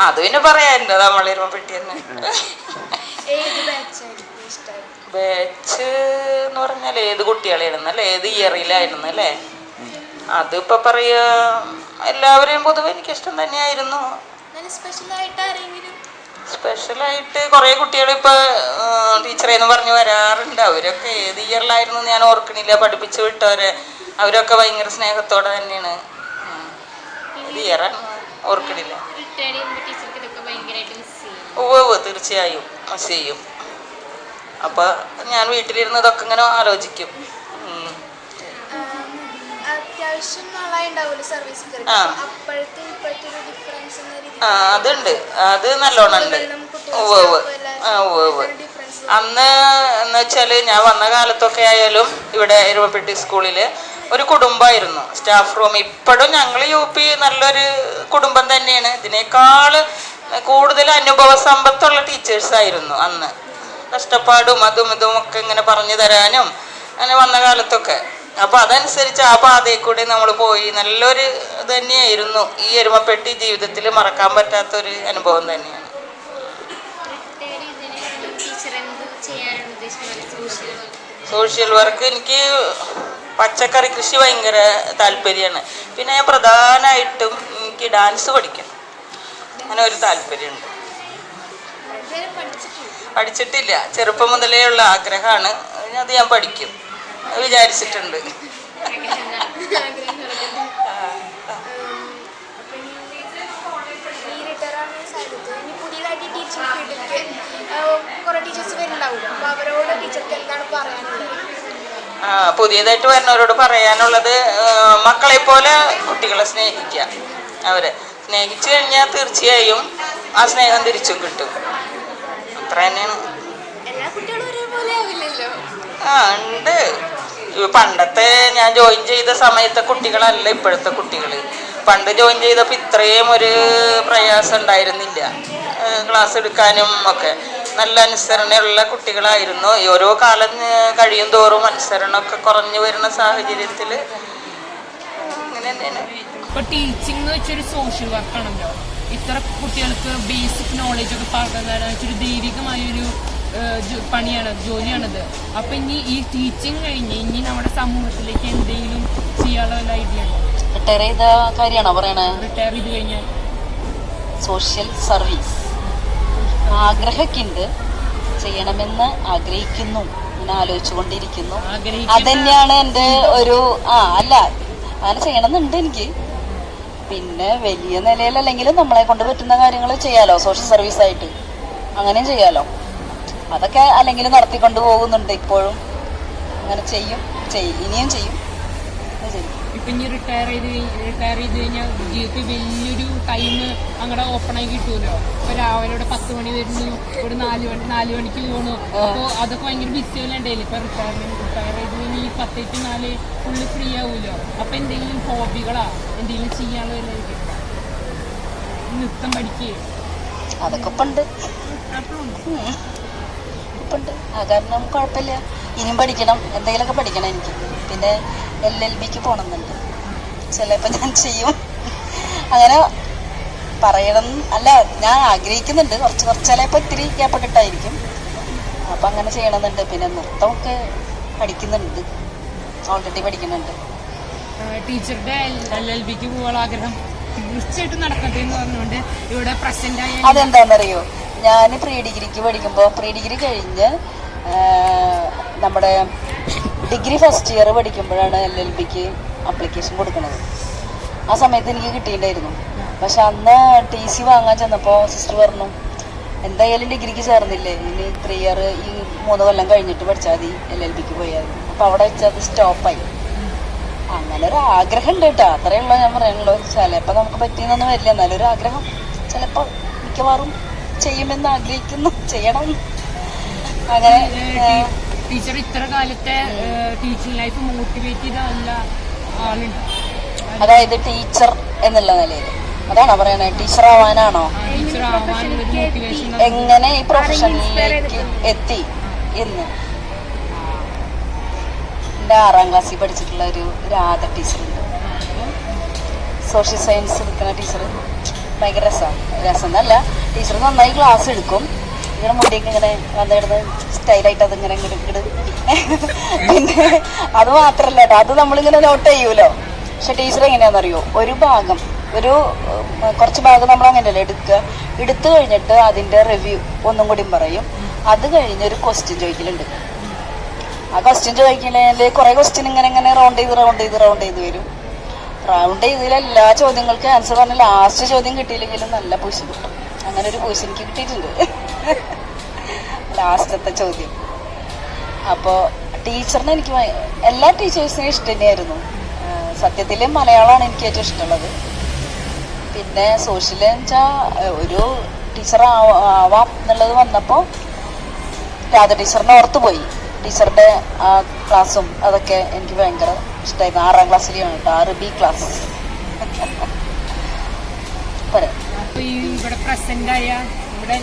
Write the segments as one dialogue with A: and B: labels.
A: അത് പിന്നെ പറയാനുണ്ടോ നമ്മൾ എരുമപ്പെട്ടി തന്നെ. ബാച്ച് എന്ന് പറഞ്ഞാൽ ഏത് കുട്ടികളായിരുന്നു അല്ലേ, ഏത് ഇയറിലായിരുന്നു അല്ലേ? അതിപ്പോൾ പറയുക എല്ലാവരെയും പൊതുവെ എനിക്കിഷ്ടം തന്നെയായിരുന്നു. സ്പെഷ്യലായിട്ട് കുറേ കുട്ടികൾ ഇപ്പോൾ ടീച്ചറേന്ന് പറഞ്ഞ് വരാറുണ്ട്. അവരൊക്കെ ഏത് ഇയറിലായിരുന്നു ഞാൻ ഓർക്കണില്ല. പഠിപ്പിച്ച് വിട്ടവരെ അവരൊക്കെ ഭയങ്കര സ്നേഹത്തോടെ തന്നെയാണ്. ഏത് ഇയറാണ് ഓർക്കണില്ല. ഓ തീർച്ചയായും മിസ് ചെയ്യും. അപ്പോൾ ഞാൻ വീട്ടിലിരുന്ന് ഇതൊക്കെ ഇങ്ങനെ ആലോചിക്കും. അതുണ്ട്, അത് നല്ലോണം ഉണ്ട്. അന്ന് എന്ന് വെച്ചാൽ ഞാൻ വന്ന കാലത്തൊക്കെ ആയാലും ഇവിടെ എരുമപ്പെട്ടി സ്കൂളിൽ ഒരു കുടുംബമായിരുന്നു സ്റ്റാഫ് റൂം. ഇപ്പോഴും ഞങ്ങൾ UP നല്ലൊരു കുടുംബം തന്നെയാണ്. ഇതിനേക്കാൾ കൂടുതൽ അനുഭവ സമ്പത്തുള്ള ടീച്ചേഴ്സായിരുന്നു അന്ന്. കഷ്ടപ്പാടും അതും ഇതും ഒക്കെ ഇങ്ങനെ പറഞ്ഞു തരാനും അങ്ങനെ വന്ന കാലത്തൊക്കെ. അപ്പോൾ അതനുസരിച്ച് ആ പാതയിൽ കൂടി നമ്മൾ പോയി. നല്ലൊരു തന്നെയായിരുന്നു. ഈ എരുമപ്പെട്ടി ജീവിതത്തിൽ മറക്കാൻ പറ്റാത്തൊരു അനുഭവം തന്നെയാണ്. സോഷ്യൽ വർക്ക് എനിക്ക് പച്ചക്കറി കൃഷി ഭയങ്കര താല്പര്യമാണ്. പിന്നെ ഞാൻ പ്രധാനമായിട്ടും എനിക്ക് ഡാൻസ് പഠിക്കണം, അങ്ങനെ ഒരു താല്പര്യമുണ്ട്. പഠിച്ചിട്ടില്ല, ചെറുപ്പം മുതലേ ഉള്ള ആഗ്രഹമാണ്. അത് ഞാൻ പഠിക്കും വിചാരിച്ചിട്ടുണ്ട്. പുതിയതായിട്ട് വരുന്നവരോട് പറയാനുള്ളത് മക്കളെ പോലെ കുട്ടികളെ സ്നേഹിക്കുക. അവരെ സ്നേഹിച്ചു കഴിഞ്ഞാൽ തീർച്ചയായും ആ സ്നേഹം തിരിച്ചും കിട്ടും. അത്ര തന്നെയാണ്. ഉണ്ട്. പണ്ടത്തെ ഞാൻ ജോയിൻ ചെയ്ത സമയത്തെ കുട്ടികളല്ല ഇപ്പോഴത്തെ കുട്ടികൾ. പണ്ട് ജോയിൻ ചെയ്തപ്പോൾ ഇത്രയും ഒരു പ്രയാസം ഉണ്ടായിരുന്നില്ല. ക്ലാസ് എടുക്കാനും ഒക്കെ നല്ല അനുസരണയുള്ള കുട്ടികളായിരുന്നു. ഓരോ കാലം കഴിയും തോറും അനുസരണമൊക്കെ കുറഞ്ഞു വരുന്ന സാഹചര്യത്തിൽ അങ്ങനെ തന്നെയാണ്.
B: ഇപ്പോൾ ടീച്ചിങ് എന്ന് വെച്ചൊരു സോഷ്യൽ വർക്കാണല്ലോ. ഇത്ര കുട്ടികൾക്ക് ബേസിക് നോളേജൊക്കെ പകർന്നു തരാൻ വെച്ചൊരു ദൈവികമായൊരു പണിയാണ്, ജോലിയാണത്. അപ്പം ഇനി ഈ ടീച്ചിങ് കഴിഞ്ഞ് ഇനി നമ്മുടെ സമൂഹത്തിലേക്ക് എന്തെങ്കിലും ചെയ്യാനുള്ള വല്ല ഐഡിയ ഉണ്ടോ?
C: റിട്ടയർ ചെയ്ത കാര്യമാണോ പറയണേ?
B: റിട്ടയർ ചെയ്ത് കഴിഞ്ഞാൽ
C: സോഷ്യൽ സർവീസ് ആഗ്രഹക്കുണ്ട്, ചെയ്യണമെന്ന് ആഗ്രഹിക്കുന്നു, ഇങ്ങനെ ആലോചിച്ചുകൊണ്ടിരിക്കുന്നു. അതന്നെയാണ് എൻ്റെ ഒരു അല്ല അങ്ങനെ ചെയ്യണമെന്നുണ്ട് എനിക്ക്. പിന്നെ വലിയ നിലയിലല്ലെങ്കിലും നമ്മളെ കൊണ്ട് പറ്റുന്ന കാര്യങ്ങൾ ചെയ്യാലോ, സോഷ്യൽ സർവീസ് ആയിട്ട് അങ്ങനെയും ചെയ്യാലോ. അതൊക്കെ അല്ലെങ്കിൽ നടത്തിക്കൊണ്ട് പോകുന്നുണ്ട് ഇപ്പോഴും. അങ്ങനെ ചെയ്യും, ഇനിയും ചെയ്യും.
B: ഇപ്പം ഇനി റിട്ടയർ ചെയ്ത് കഴിഞ്ഞാൽ ജീവിതത്തിൽ വലിയൊരു ടൈം അങ്ങടെ ഓപ്പൺ ആയി കിട്ടുമല്ലോ. ഇപ്പൊ രാവിലെ 10 മണി വരുന്നു, ഒരു 4 മണിക്ക് പോകണു. അപ്പോൾ അതൊക്കെ ഭയങ്കര ബിസി അല്ലാണ്ടായില്ലേ. ഇപ്പൊ റിട്ടയർ ചെയ്ത് കഴിഞ്ഞാൽ ഈ 10 to 4 ഫുള്ള് ഫ്രീ ആവുമല്ലോ. അപ്പൊ എന്തെങ്കിലും ഹോബികളാ എന്തെങ്കിലും ചെയ്യാനുള്ള നൃത്തം പഠിക്കുക
C: അതൊക്കെ ഉണ്ട്. കാരണം കുഴപ്പമില്ല. ഇനിയും പഠിക്കണം, എന്തെങ്കിലുമൊക്കെ പഠിക്കണം എനിക്ക്. പിന്നെ LLBക്ക് പോകണമെന്നുണ്ട്. ചിലപ്പോൾ ഞാൻ ചെയ്യും. അങ്ങനെ പറയണം അല്ല, ഞാൻ ആഗ്രഹിക്കുന്നുണ്ട്. കുറച്ച് ചിലപ്പോൾ ഇത്തിരി ഗ്യാപ്പൊക്കെ ഇട്ടായിരിക്കും. അപ്പം അങ്ങനെ ചെയ്യണമെന്നുണ്ട്. പിന്നെ നൃത്തമൊക്കെ പഠിക്കുന്നുണ്ട്, ഓൾറെഡി പഠിക്കുന്നുണ്ട്.
B: ടീച്ചറുടെ LLBക്ക് പോകാനുള്ള ആഗ്രഹം തീർച്ചയായിട്ടും നടക്കട്ടെ എന്ന് പറഞ്ഞുകൊണ്ട് ഇവിടെ പ്രസന്റ് ആയ
C: അതെന്താണെന്നറിയോ, ഞാൻ പ്രീ ഡിഗ്രിക്ക് പഠിക്കുമ്പോൾ പ്രീ ഡിഗ്രി കഴിഞ്ഞ് നമ്മുടെ ഡിഗ്രി ഫസ്റ്റ് ഇയർ പഠിക്കുമ്പോഴാണ് LLBക്ക് അപ്ലിക്കേഷൻ കൊടുക്കുന്നത്. ആ സമയത്ത് എനിക്ക് കിട്ടിയിട്ടുണ്ടായിരുന്നു. പക്ഷെ അന്ന് TC വാങ്ങാൻ ചെന്നപ്പോൾ സിസ്റ്റർ പറഞ്ഞു, എന്തായാലും ഡിഗ്രിക്ക് ചേർന്നില്ലേ, ഇനി 3 ഇയർ ഈ 3 കൊല്ലം കഴിഞ്ഞിട്ട് പഠിച്ചാൽ മതി, LLBക്ക് പോയാൽ. അപ്പോൾ അവിടെ വെച്ചാൽ അത് സ്റ്റോപ്പായി. അങ്ങനെ ഒരു ആഗ്രഹം ഉണ്ട് കേട്ടോ, അത്രയേ ഉള്ളൂ ഞാൻ പറയാനുള്ളൂ. ചിലപ്പോൾ നമുക്ക് പറ്റിയെന്നൊന്നും വരില്ല, എന്നാലൊരു ആഗ്രഹം ചിലപ്പോൾ മിക്കവാറും ചെയ്യുമെന്ന് ആഗ്രഹിക്കുന്നു, ചെയ്യണം. അങ്ങനെ
B: ടീച്ചർ ഇത്ര കാലത്തെ ടീച്ചിങ് ലൈഫ് മോട്ടിവേറ്റ് ചെയ്ത നല്ല ആളുണ്ട്.
C: അതായത് ടീച്ചർ എന്നുള്ള നിലയിൽ അതാണോ പറയണേ? ടീച്ചർ ആവാനാണോ? എങ്ങനെ ഈ പ്രൊഫഷനിലേക്ക് എത്തി എന്ന് എൻ്റെ 6ാം ക്ലാസ്സിൽ പഠിച്ചിട്ടുള്ള ഒരു രാധ ടീച്ചറുണ്ട്, സോഷ്യൽ സയൻസ് എടുക്കുന്ന ടീച്ചർ. ഭയങ്കര രസം എന്നല്ല, ടീച്ചർ നന്നായി ക്ലാസ് എടുക്കും. ഇങ്ങനെ മുടിയൊക്കെ ഇങ്ങനെ വന്നിടുന്ന് സ്റ്റൈലായിട്ട് അതിങ്ങനെ ഇങ്ങോട്ട് ഇങ്ങോട്ട്. പിന്നെ അത് മാത്രല്ല കേട്ടോ, അത് നമ്മളിങ്ങനെ നോട്ട് ചെയ്യൂലോ. പക്ഷെ ടീച്ചർ എങ്ങനെയാണെന്നറിയോ, ഒരു ഭാഗം കുറച്ച് ഭാഗം നമ്മൾ അങ്ങനെയല്ലേ എടുത്തു കഴിഞ്ഞിട്ട് അതിൻ്റെ റിവ്യൂ ഒന്നും കൂടി പറയും. അത് കഴിഞ്ഞ് ഒരു ക്വസ്റ്റ്യൻ ചോദിക്കലുണ്ട്. ആ ക്വസ്റ്റ്യൻ ചോദിക്കുന്നതിൽ കുറേ ക്വസ്റ്റ്യൻ ഇങ്ങനെ റൗണ്ട് ചെയ്ത് വരും. റൗണ്ട് ചെയ്തതിൽ എല്ലാ ചോദ്യങ്ങൾക്കും ആൻസർ പറഞ്ഞ് ലാസ്റ്റ് ചോദ്യം കിട്ടിയില്ലെങ്കിലും നല്ല പൂശ് കിട്ടും. അങ്ങനെ ഒരു പൂശ് എനിക്ക് കിട്ടിയിട്ടുണ്ട് ലാസ്റ്റത്തെ ചോദ്യം. അപ്പോൾ ടീച്ചറിനെ എനിക്ക് എല്ലാ ടീച്ചേഴ്സിനെയും ഇഷ്ടം തന്നെയായിരുന്നു. സത്യത്തിൽ മലയാളമാണ് എനിക്ക് ഏറ്റവും ഇഷ്ടമുള്ളത്. പിന്നെ സോഷ്യൽ വെച്ചാൽ ഒരു ടീച്ചർ ആവാം എന്നുള്ളത് വന്നപ്പോൾ രാധ ടീച്ചറിനെ ഓർത്ത് പോയി. ടീച്ചറുടെ ആ ക്ലാസ്സും അതൊക്കെ എനിക്ക് ഭയങ്കര ഇഷ്ടമായിരുന്നു. 6ാം ക്ലാസ്സിലാണ് കേട്ടോ, 6B ക്ലാസ്.
B: അപ്പൊ ഈ ഇവിടെ പ്രസന്റ് ആയ ഇവിടെ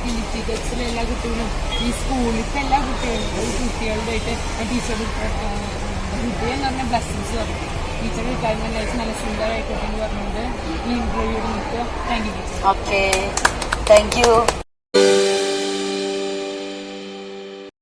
B: ഫിലിപ്പിക്സിലെ എല്ലാ കുട്ടികളും ഈ സ്കൂളിലത്തെ എല്ലാ കുട്ടികളുമായിട്ട് ടീച്ചർ ഹൃദയം എന്ന് പറഞ്ഞ ബ്ലസ്സിങ്സ് പറഞ്ഞു. ടീച്ചർ റിട്ടയർമെന്റ് ലൈഫ് നല്ല സുന്ദരമായിക്കോട്ടെ എന്ന് പറഞ്ഞുകൊണ്ട് ഈ ഇന്റർവ്യൂവിൽ നിൽക്കുക. Thank you teacher.
C: Okay, thank you.